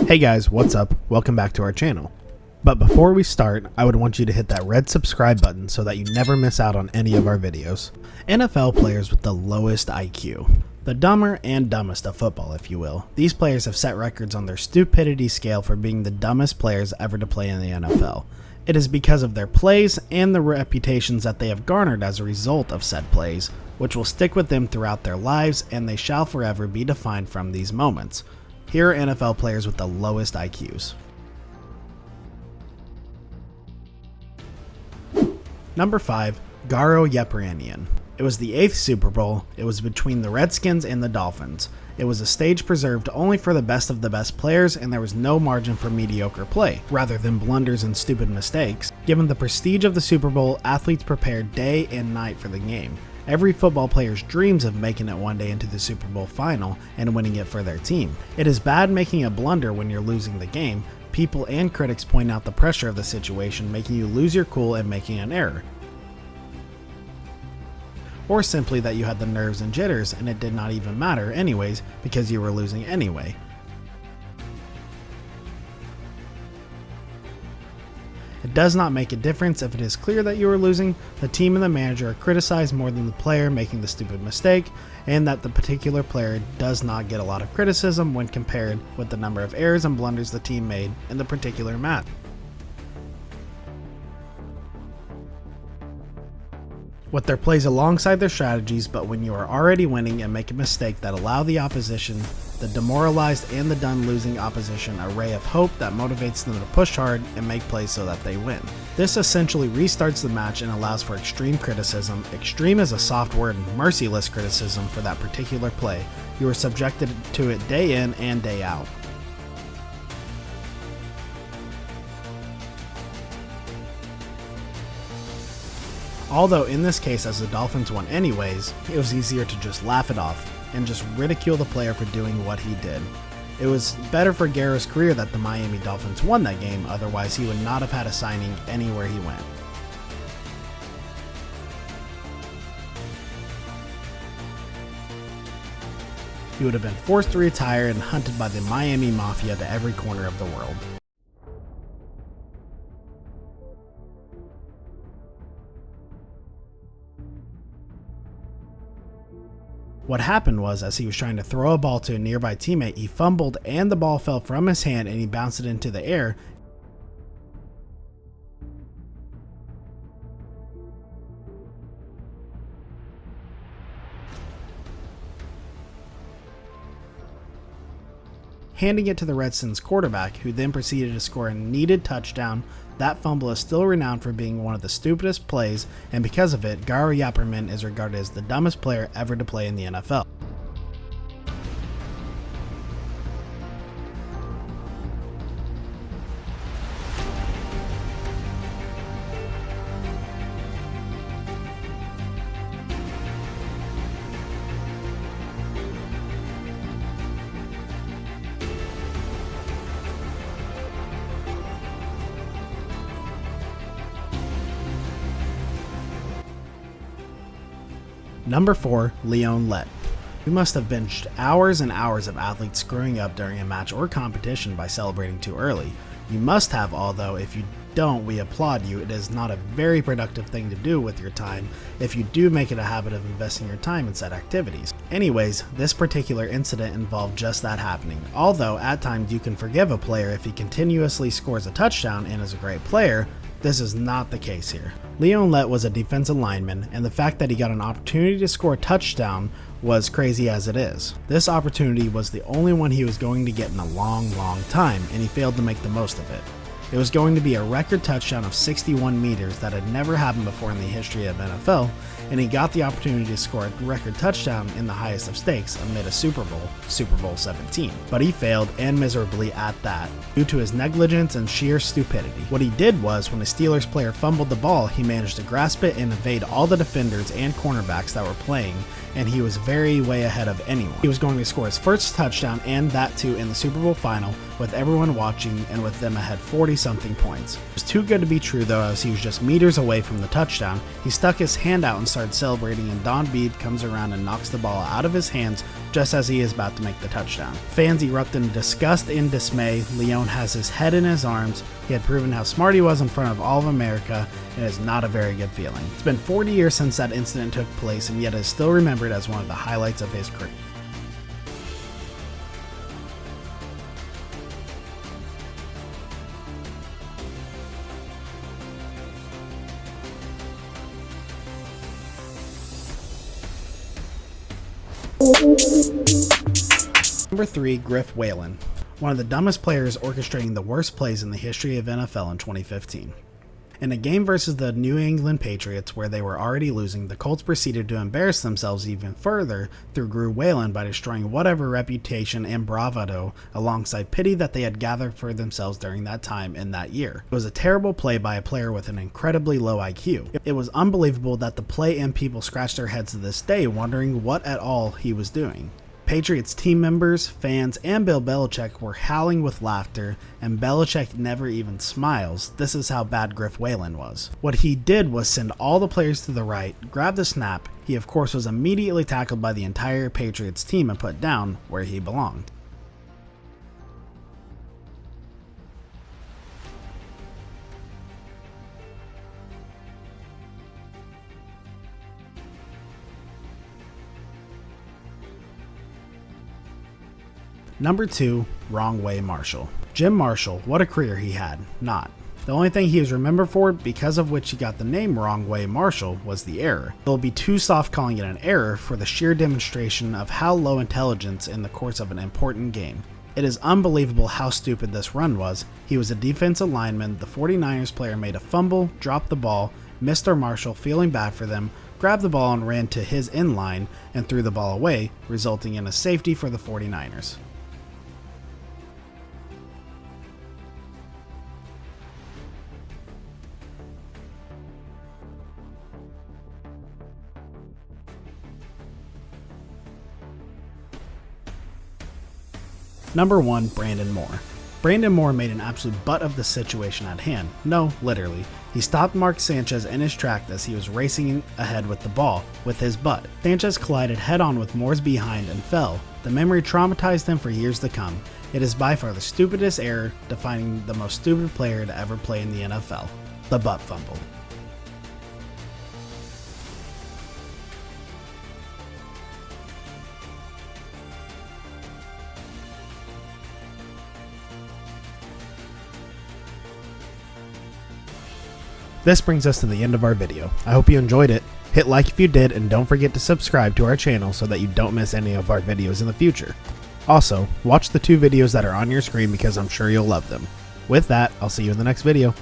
Hey guys, what's up? Welcome back to our channel. But before we start, I would want you to hit that red subscribe button so that you never miss out on any of our videos. NFL players with the lowest IQ. The dumber and dumbest of football, if you will. These players have set records on their stupidity scale for being the dumbest players ever to play in the NFL. It is because of their plays and the reputations that they have garnered as a result of said plays, which will stick with them throughout their lives, and they shall forever be defined from these moments. Here are NFL players with the lowest IQs. Number 5. Garo Yapperman. It was the 8th Super Bowl. It was between the Redskins and the Dolphins. It was a stage preserved only for the best players, and there was no margin for mediocre play, rather than blunders and stupid mistakes. Given the prestige of the Super Bowl, athletes prepared day and night for the game. Every football player's dreams of making it one day into the Super Bowl final and winning it for their team. It is bad making a blunder when you're losing the game. People and critics point out the pressure of the situation, making you lose your cool and making an error. Or simply that you had the nerves and jitters and it did not even matter anyways because you were losing anyway. It does not make a difference if it is clear that you are losing. The team and the manager are criticized more than the player making the stupid mistake, and that the particular player does not get a lot of criticism when compared with the number of errors and blunders the team made in the particular match. With their plays alongside their strategies, but when you are already winning and make a mistake that allow the opposition, the demoralized and the done losing opposition, a ray of hope that motivates them to push hard and make plays so that they win. This essentially restarts the match and allows for extreme criticism. Extreme is a soft word, merciless criticism for that particular play. You are subjected to it day in and day out. Although in this case, as the Dolphins won anyways, it was easier to just laugh it off and just ridicule the player for doing what he did. It was better for Garo's career that the Miami Dolphins won that game, otherwise he would not have had a signing anywhere he went. He would have been forced to retire and hunted by the Miami Mafia to every corner of the world. What happened was, as he was trying to throw a ball to a nearby teammate, he fumbled and the ball fell from his hand and he bounced it into the air. Handing it to the Redskins quarterback, who then proceeded to score a needed touchdown. That fumble is still renowned for being one of the stupidest plays, and because of it, Garo Yapperman is regarded as the dumbest player ever to play in the NFL. Number 4. Lett. We must have binged hours and hours of athletes screwing up during a match or competition by celebrating too early. You must have, although if you don't, we applaud you. It is not a very productive thing to do with your time if you do make it a habit of investing your time in said activities. Anyways, this particular incident involved just that happening. Although at times you can forgive a player if he continuously scores a touchdown and is a great player, this is not the case here. Lett was a defensive lineman, and the fact that he got an opportunity to score a touchdown was crazy as it is. This opportunity was the only one he was going to get in a long time, and he failed to make the most of it. It was going to be a record touchdown of 61 meters that had never happened before in the history of NFL, and he got the opportunity to score a record touchdown in the highest of stakes amid a Super Bowl 17. But he failed, and miserably at that, due to his negligence and sheer stupidity. What he did was, when a Steelers player fumbled the ball, he managed to grasp it and evade all the defenders and cornerbacks that were playing, and he was very way ahead of anyone. He was going to score his first touchdown, and that too in the Super Bowl final, with everyone watching and with them ahead 40 40-something points. It was too good to be true though, as he was just meters away from the touchdown. He stuck his hand out and started celebrating, and Don Beebe comes around and knocks the ball out of his hands just as he is about to make the touchdown. Fans erupt in disgust and dismay. Leon has his head in his arms. He had proven how smart he was in front of all of America, and it is not a very good feeling. It's been 40 years since that incident took place, and yet is still remembered as one of the highlights of his career. Number 3, Griff Whalen. One of the dumbest players orchestrating the worst plays in the history of NFL in 2015. In a game versus the New England Patriots where they were already losing, the Colts proceeded to embarrass themselves even further through Griff Whalen by destroying whatever reputation and bravado alongside pity that they had gathered for themselves during that time in that year. It was a terrible play by a player with an incredibly low IQ. It was unbelievable that the play and people scratch their heads to this day wondering what at all he was doing. Patriots team members, fans, and Bill Belichick were howling with laughter, and Belichick never even smiles. This is how bad Griff Whalen was. What he did was send all the players to the right, grab the snap. He of course was immediately tackled by the entire Patriots team and put down where he belonged. Number 2, Wrong Way Marshall. Jim Marshall, what a career he had. Not. The only thing he was remembered for, because of which he got the name Wrong Way Marshall, was the error. It'll be too soft calling it an error for the sheer demonstration of how low intelligence in the course of an important game. It is unbelievable how stupid this run was. He was a defensive lineman, the 49ers player made a fumble, dropped the ball, Mr. Marshall, feeling bad for them, grabbed the ball and ran to his end line and threw the ball away, resulting in a safety for the 49ers. Number 1, Brandon Moore. Brandon Moore made an absolute butt of the situation at hand. No, literally. He stopped Mark Sanchez in his track as he was racing ahead with the ball, with his butt. Sanchez collided head-on with Moore's behind and fell. The memory traumatized him for years to come. It is by far the stupidest error, defining the most stupid player to ever play in the NFL. The butt fumble. This brings us to the end of our video. I hope you enjoyed it. Hit like if you did, and don't forget to subscribe to our channel so that you don't miss any of our videos in the future. Also, watch the 2 videos that are on your screen because I'm sure you'll love them. With that, I'll see you in the next video.